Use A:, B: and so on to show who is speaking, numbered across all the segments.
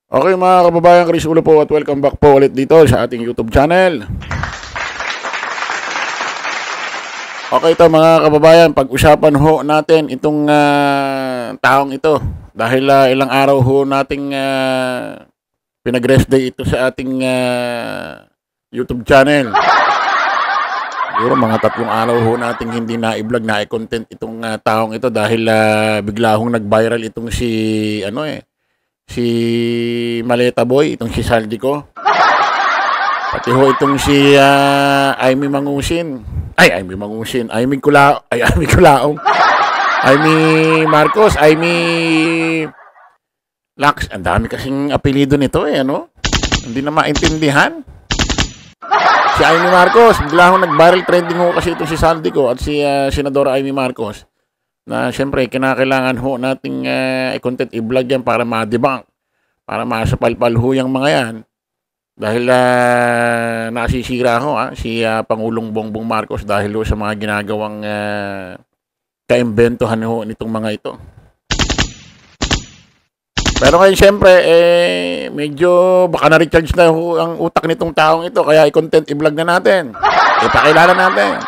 A: Okay mga kababayan, Chris Ulo po at welcome back po ulit dito sa ating YouTube channel. Okay ito mga kababayan, pag-usapan ho natin itong taong ito. Dahil ilang araw ho nating pinag-rest day ito sa ating YouTube channel. Siguro mga 3 araw ho nating hindi na-i-vlog, na-i-content itong taong ito dahil bigla hong nag-viral itong si Maleta Boy, itong si Saldico. Pati ho itong si Aimee Mangusin. Aimee Culaong. Aimee Marcos, Aimee Lax. Ang dami kasing apelido nito ano? Hindi na maintindihan. Si Aimee Marcos, bigla hong nag-viral trending ho kasi itong si Saldico at si Senadora Aimee Marcos. Na siyempre, kinakailangan ho nating i-content, i-vlog yan para ma-debunk, para masapalpal ho yung mga yan. Dahil nasisira ho si Pangulong Bongbong Marcos dahil ho sa mga ginagawang kaimbentohan ho nitong mga ito. Pero ngayon siyempre, medyo baka na-recharge na ho ang utak nitong taong ito, kaya i-content, i-vlog na natin. Ipakilala natin.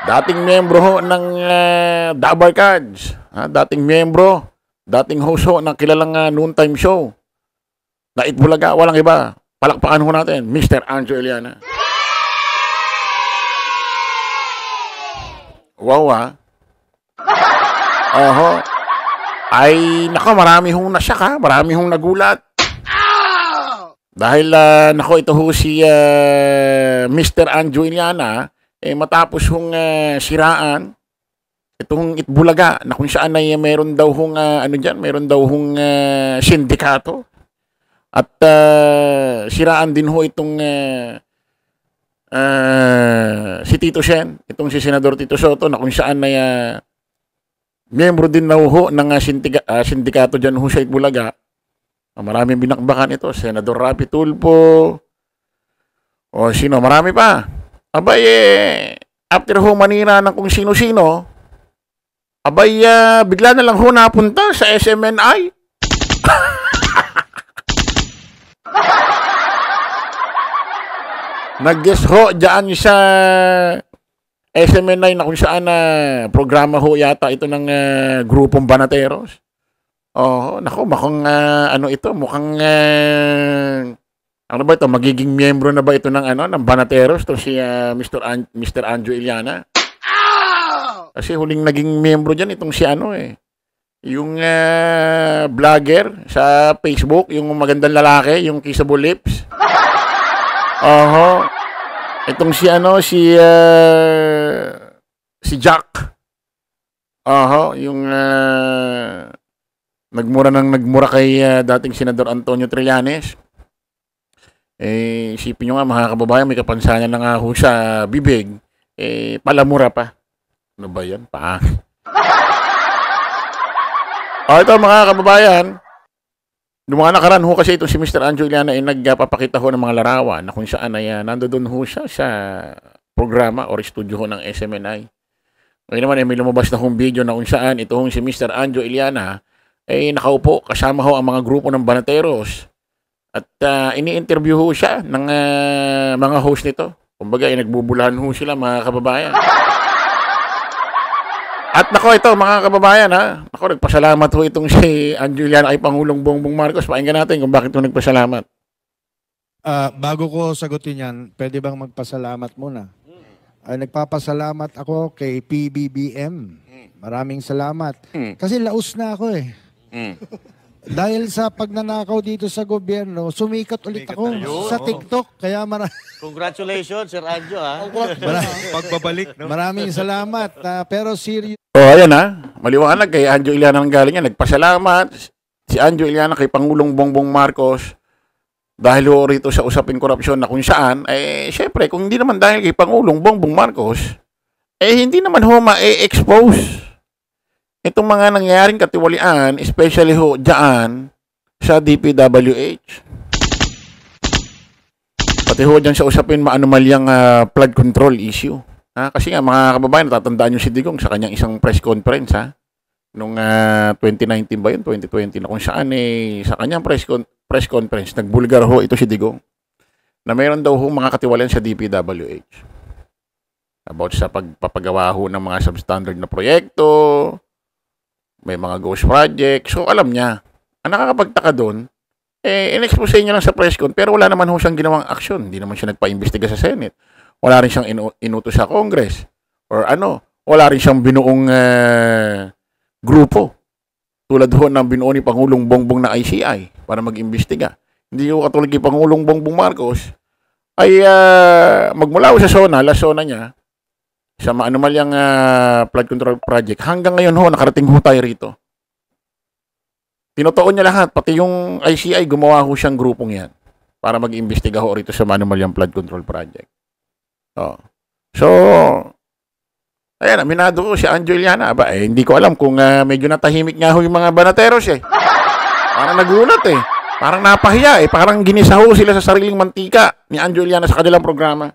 A: Dating miyembro ho ng The Barkads. Dating miyembro, dating host ho ng kilalang noontime show. Na Itbulaga, walang iba. Palakpakan ho natin, Mr. Anjo Iliana. Wow Oho. Ay, nako, marami hong nasyak marami hong nagulat. Dahil, nako, ito ho si Mr. Anjo Iliana, matapos hong siraan itong Itbulaga na kung saan ay meron daw hong meron daw hong sindikato at siraan din ho itong si Tito Sen, itong si Senador Tito Soto na kung saan ay miyembro din na ho ng sindikato dyan ho sa Itbulaga. Maraming binakbakan ito, Senador Rapi Tulfo o sino, marami pa. Abay, after ho manira ng kung sino-sino, abay, bigla na lang ho napunta sa SMNI. Nag-guest ho dyan sa SMNI na kung saan programa ho yata ito ng grupong Banateros. Oh, nako, mukhang mukhang ano ba ito? Magiging miyembro na ba ito ng ng Banateros to si Mr. Anjo Iliana? Kasi huling naging miyembro diyan itong si yung vlogger sa Facebook, yung magandang lalaki, yung Kissable Lips. Oho. Itong si si Jack. Oho, yung nagmura kay dating Senador Antonio Trillanes. Isipin nyo nga mga kababayan, may kapansanan na nga ho sa bibig, palamura pa. Ano ba yan? Ito mga kababayan, noong mga nakaraan ho kasi itong si Mr. Anjo Iliana ay nagpapakita ho ng mga larawan na kung saan ay nandoon ho siya sa programa or studio ho ng SMNI. Ngayon naman may lumabas na hong video na kung saan ito hong si Mr. Anjo Iliana ay nakaupo kasama ho ang mga grupo ng Banateros. At ini-interview ho siya ng mga host nito. Kumbaga, nagbubulahan ho sila mga kababayan. At nako ito mga kababayan Nako, nagpasalamat ho itong si Anjo Iliana kay Pangulong Bongbong Marcos. Pakinggan natin kung bakit ho nagpasalamat.
B: Bago ko sagutin yan, pwede bang magpasalamat muna? Nagpapasalamat ako kay PBBM. Maraming salamat. Kasi laos na ako Dahil sa pagnanakaw dito sa gobyerno, sumikat ulit ako sa TikTok. Kaya
C: Congratulations, Sir Anjo,
B: pagbabalik. No? Maraming salamat. Pero serious.
A: Ayan maliwanag kay Anjo Iliana ng galing yan. Nagpasalamat si Anjo Iliana kay Pangulong Bongbong Marcos dahil ho rito sa usaping korupsyon na kung saan, syempre, kung hindi naman dahil kay Pangulong Bongbong Marcos, hindi naman ho ma-expose itong mga nangyayaring katiwalian, especially ho dyan sa DPWH. Pati ho dyan sa usapin maanumalyang flood control issue. Kasi nga mga kababayan, natatandaan nyo si Digong sa kanyang isang press conference nung 2019 ba yun, 2020 na kung saan sa kanyang press press conference, nagbulgar ho ito si Digong, na mayroon daw ho mga katiwalian sa DPWH about sa pagpapagawa ho ng mga substandard na proyekto, may mga ghost project. So, alam niya. Ang nakakapagtaka doon, in-expose niya lang sa press con, pero wala naman ho siyang ginawang aksyon. Hindi naman siya nagpa-imbestiga sa Senate. Wala rin siyang inutos sa Congress. Or wala rin siyang binuong grupo. Tulad ho ng binuo ni Pangulong Bongbong na ICI para mag-imbestiga. Hindi ho katulad kay Pangulong Bongbong Marcos ay magmula ho sa last zona niya, sa maanumalyang flood control project, hanggang ngayon ho, nakarating ho tayo rito. Tinutuon niya lahat, pati yung ICI, gumawa ho siyang grupong yan para mag-imbestiga ho rito sa maanumalyang flood control project. So, ayan, aminado ko si Anjo Iliana. Hindi ko alam kung medyo natahimik nga ho yung mga banateros Parang nagulat Parang napahiya Parang ginisa ho sila sa sariling mantika ni Anjo Iliana sa kanilang programa.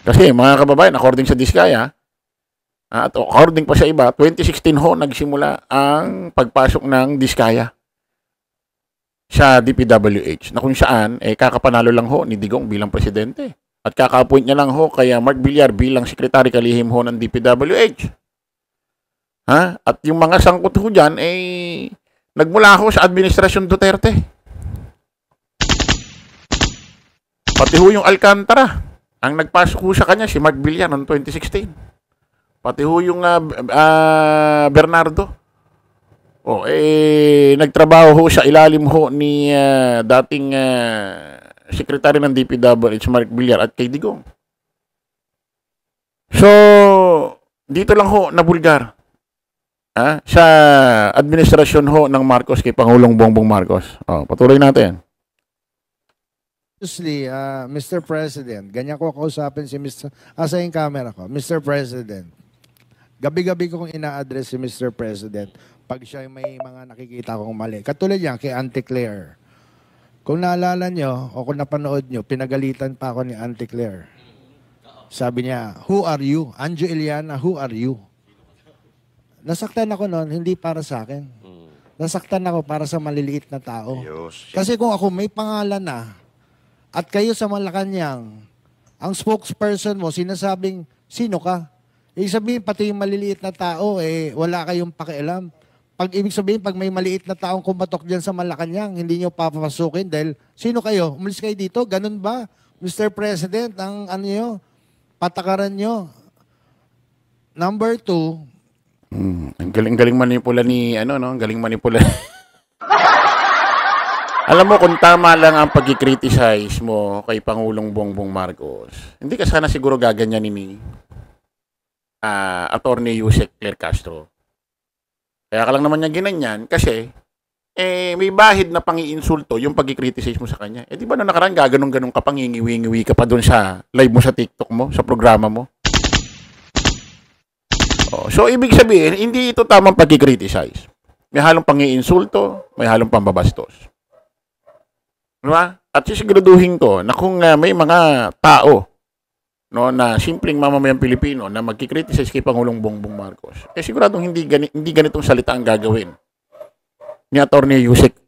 A: Kasi mga kababayan, according sa Diskaya, at according pa sa iba, 2016 ho nagsimula ang pagpasok ng Diskaya sa DPWH na kung saan kakapanalo lang ho ni Digong bilang presidente at kaka-appoint niya lang ho kaya Mark Villar bilang sekretary kalihim ho ng DPWH. At yung mga sangkot ho dyan nagmula ho sa administrasyon Duterte. Pati ho yung Alcantara, ang nagpasok ho sa kanya si Mark Villar noong 2016. Pati ho yung Bernardo. Nagtrabaho ho sa ilalim ho ni dating sekretary ng DPWH Mark Villar at kay Digong. So, dito lang ho nabulgar sa administrasyon ho ng Marcos kay Pangulong Bongbong Marcos. Patuloy natin.
B: Obviously, Mr. President, ganyan ko kausapin si Mr. Asa yung camera ko. Mr. President, gabi-gabi kong ina-address si Mr. President pag siya may mga nakikita kong mali. Katulad yan kay Auntie Claire. Kung naalala nyo o kung napanood nyo, pinagalitan pa ako ni Auntie Claire. Sabi niya, who are you? Anjo Iliana, who are you? Nasaktan ako noon, hindi para sa akin. Nasaktan ako para sa maliliit na tao. Kasi kung ako may pangalan na, at kayo sa Malacanang, ang spokesperson mo, sinasabing, sino ka? Ibig sabihin, pati yung maliliit na tao, wala kayong pakialam. Ibig sabihin, pag may maliit na taong kumatok dyan sa Malacanang, hindi nyo papapasukin dahil, sino kayo? Umalis kayo dito? Ganun ba? Mr. President, ang patakaran nyo. Number 2,
A: ang galing manipula ni, ang galing manipula. Alam mo, kung tama lang ang pag-criticize mo kay Pangulong Bongbong Marcos, hindi ka sana siguro gaganyanin ni Attorney Yusek Claire Castro. Kaya ka lang naman niya ginanyan kasi may bahid na pang-iinsulto yung pag-criticize mo sa kanya. Di ba na nakaraan gaganong-ganong ka pang ngiwi-ngiwi ka pa doon sa live mo sa TikTok mo, sa programa mo? So, ibig sabihin, hindi ito tamang pag-criticize. May halong pang-iinsulto, may halong pambabastos. Diba? At sisiguraduhin ko na kung may mga tao na simpleng mamamayang Pilipino na magkikriticize kay Pangulong Bongbong Marcos, siguradong hindi ganitong salita ang gagawin ni Attorney Yusek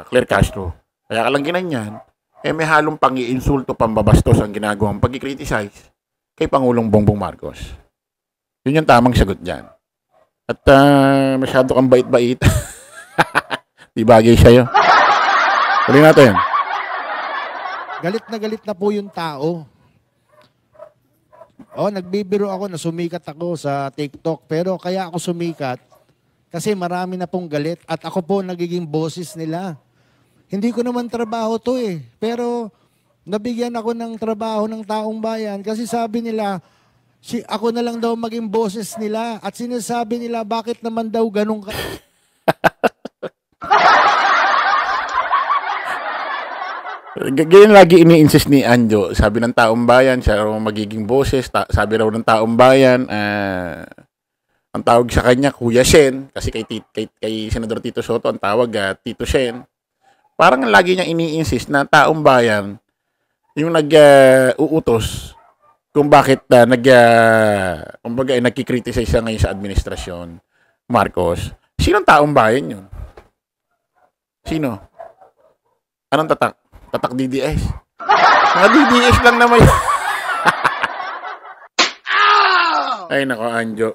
A: Claire Castro. Kaya ka lang ginanyan, may halong pang-iinsulto, pambabastos ang ginagawang pagkikriticize kay Pangulong Bongbong Marcos. Yun yung tamang sagot dyan. At masyado kang bait-bait. Di bagay sa'yo. Tuloy natin.
B: galit na po yung tao. Nagbibiro ako na sumikat ako sa TikTok. Pero kaya ako sumikat kasi marami na pong galit at ako po nagiging boses nila. Hindi ko naman trabaho to Pero nabigyan ako ng trabaho ng taong bayan kasi sabi nila, ako na lang daw maging boses nila at sinasabi nila bakit naman daw ganun ka.
A: Ganyan lagi ini-insist ni Anjo. Sabi ng taong bayan, siya raw magiging boses. Sabi raw ng taong bayan, ang tawag sa kanya, Kuya Sen. Kasi kay Senador Tito Soto, ang tawag Tito Sen. Parang lagi niya ini-insist na taong bayan yung nag-uutos kung bakit kumbaga nagkikriticize siya ngayon sa administrasyon Marcos. Sinong taong bayan yun? Sino? Anong tatak? Tatak DDS? Mga DDS lang naman yun. Ay, nako, Anjo.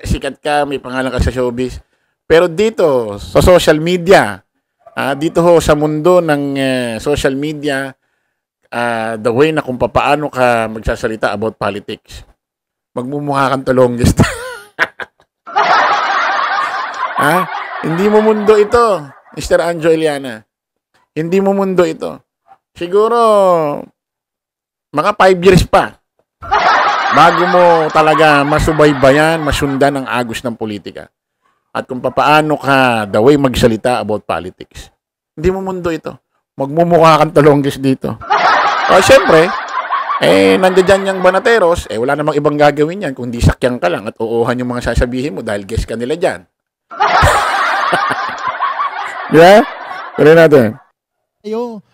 A: Sikat ka, may pangalan ka sa showbiz. Pero dito, sa social media, dito ho sa mundo ng social media, the way na kung paano ka magsasalita about politics, magmumukha kang tulonggis. Hindi mo mundo ito, Mr. Anjo Eliana. Hindi mo mundo ito. Siguro, mga 5 years pa, bago mo talaga masubaybayan, masundan ang agos ng politika. At kung paano ka the way magsalita about politics. Hindi mo mundo ito. Magmumukha kang talonggis dito. O, syempre, nandiyan yung banateros, wala namang ibang gagawin yan kung di sakyang ka lang at uuhan yung mga sasabihin mo dahil guess ka nila dyan. Yeah? Tuloy natin.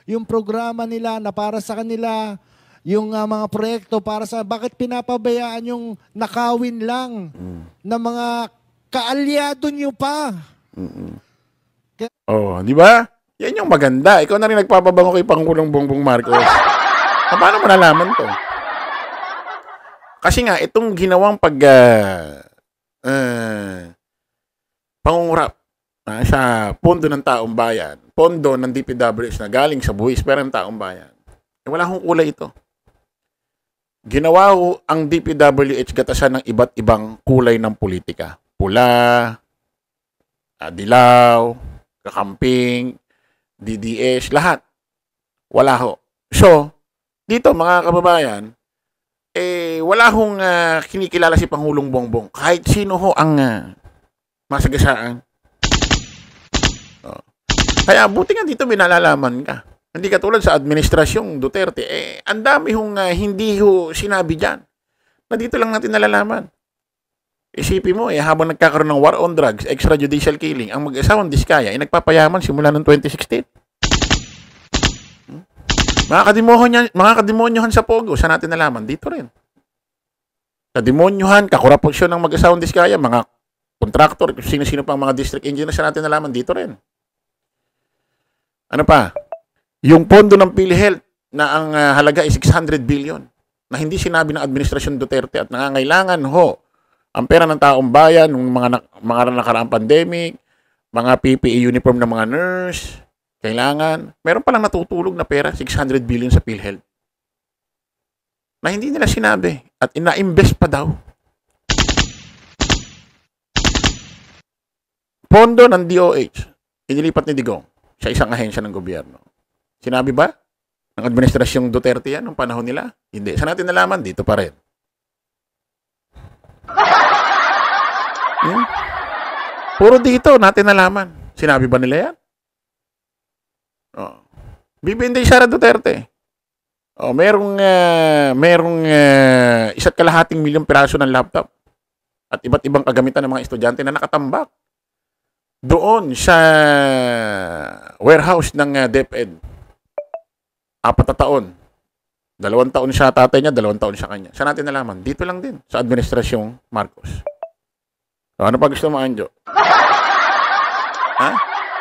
B: Yung programa nila na para sa kanila, yung mga proyekto para sa, bakit pinapabayaan yung nakawin lang na mga kaalyado nyo pa?
A: Di ba? Yan yung maganda. Ikaw na rin nagpapabango kay Pangulong Bongbong Marcos. Paano mo nalaman to? Kasi nga, itong ginawang pangungurap sa pondo ng taong bayan, pondo ng DPWH na galing sa buwis pero ng taong bayan, wala hong kulay ito. Ginawa ang DPWH gatasan ng iba't ibang kulay ng politika. Pula, dilaw, kakamping, DDS, lahat. Wala ho. So, dito mga kababayan, wala hong kinikilala si Pangulong Bongbong. Kahit sino ho ang masagasaan. Kaya buti nga dito binalalaman ka. Hindi katulad sa administrasyong Duterte. Ang dami hong hindi ho sinabi dyan. Na dito lang natin nalalaman. Isipin mo, habang nagkakaroon ng war on drugs, extrajudicial killing, ang mag-asawang Diskaya ay nagpapayaman simula noong 2016. Mga kademonyohan sa Pogo, saan natin nalaman? Dito rin. Kademonyohan, kakorupsyon ng mag-asawang Diskaya, mga kontraktor, sino-sino pang mga district engineers, saan natin nalaman? Dito rin. Ano pa? Yung pondo ng PhilHealth na ang halaga ay 600 billion na hindi sinabi ng administrasyon Duterte at nangangailangan ho ang pera ng taong bayan ng mga nakaraang pandemic, mga PPE uniform ng mga nurse, kailangan. Meron palang natutulog na pera, 600 billion sa PhilHealth. Na hindi nila sinabi at ina-invest pa daw. Pondo ng DOH, inilipat ni Digong sa isang ahensya ng gobyerno. Sinabi ba ng administrasyong Duterte yan noong panahon nila? Hindi. Saan natin nalaman? Dito pa rin. Puro dito natin nalaman. Sinabi ba nila yan? Bibindi Sara Duterte. Merong 1.5 milyong piraso ng laptop at iba't ibang kagamitan ng mga estudyante na nakatambak doon sa warehouse ng DepEd. 4 na taon. 2 taon siya tatay niya, 2 taon siya kanya. Saan natin nalaman? Dito lang din, sa administrasyong Marcos. Ano pa gusto mo, Anjo?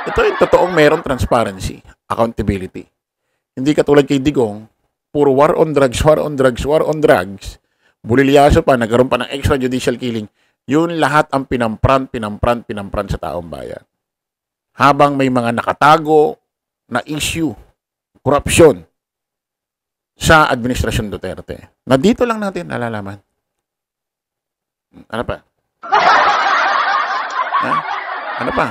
A: Ito yung totoong merong transparency, accountability. Hindi katulad kay Digong, puro war on drugs, war on drugs, war on drugs. Bulilyaso pa, nagkaroon pa ng extrajudicial killing. Yun lahat ang pinampran sa taong bayan. Habang may mga nakatago na issue, korupsyon sa administrasyon Duterte. Na dito lang natin nalalaman. Ano pa? Ano pa?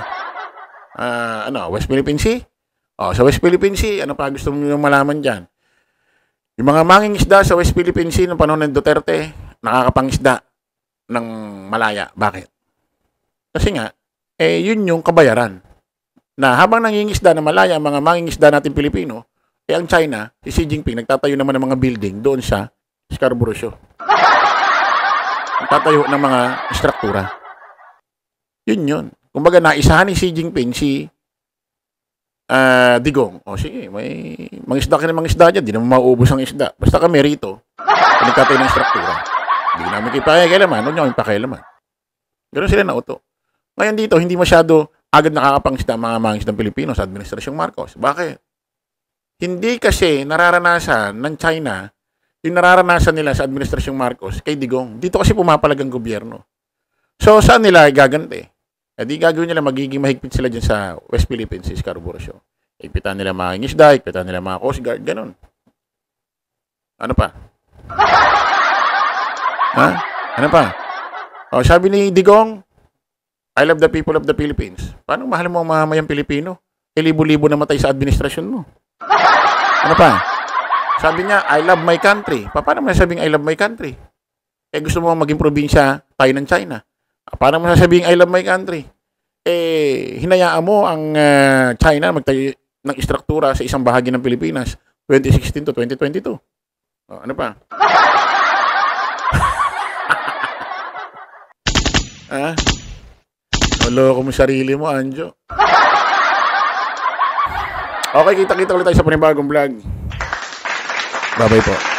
A: West Philippine Sea? Sa West Philippine Sea, ano pa gusto mo malaman dyan? Yung mga mangingisda sa West Philippine Sea noong panahon ng Duterte, nakakapangisda ng malaya. Bakit? Kasi nga, yun yung kabayaran. Na habang nangingisda ng malaya, ang mga mangingisda natin Pilipino, ang China, si Xi Jinping, nagtatayo naman ng mga building doon sa Scarborough Show. Nagtatayo ng mga struktura. Yun. Kumbaga, naisahan ni Xi Jinping si Digong. Sige, may mangisda ka ng mangisda dyan, di naman mauubos ang isda. Basta kami rito, nagtatayo ng struktura. Hindi namin kayo pakialaman, huwag nyo kami pakialaman. Ganoon sila nauto. Ngayon dito, hindi masyado agad nakakapangisda ang mga mangisdang Pilipino sa Administrasyong Marcos. Bakit? Hindi kasi nararanasan ng China yung nararanasan nila sa Administrasyong Marcos kay Digong. Dito kasi pumapalag ang gobyerno. So, saan nila gaganti? Eh, di gagawin nila, magiging mahigpit sila dyan sa West Philippines, sa Scarborough Shoal. Higpitan nila mga ingisda, higpitan nila mga Coast Guard, ganun. Ano pa? Ha? Ano pa? O, sabi ni Digong, I love the people of the Philippines. Paano mahal mo ang mamamayang Pilipino? E libo-libo na matay sa administrasyon mo. Ano pa? Sabi niya, I love my country. Paano mo nasabing I love my country? Eh, gusto mo maging probinsya tayo ng China. Paano mo nasabing I love my country? Eh, hinayaan mo ang China magtayo ng istruktura sa isang bahagi ng Pilipinas 2016 to 2022. O, ano pa? Ah? Naloko mo sarili mo, Anjo. Okay, kita-kita ulit tayo sa panibagong vlog. Bye-bye po.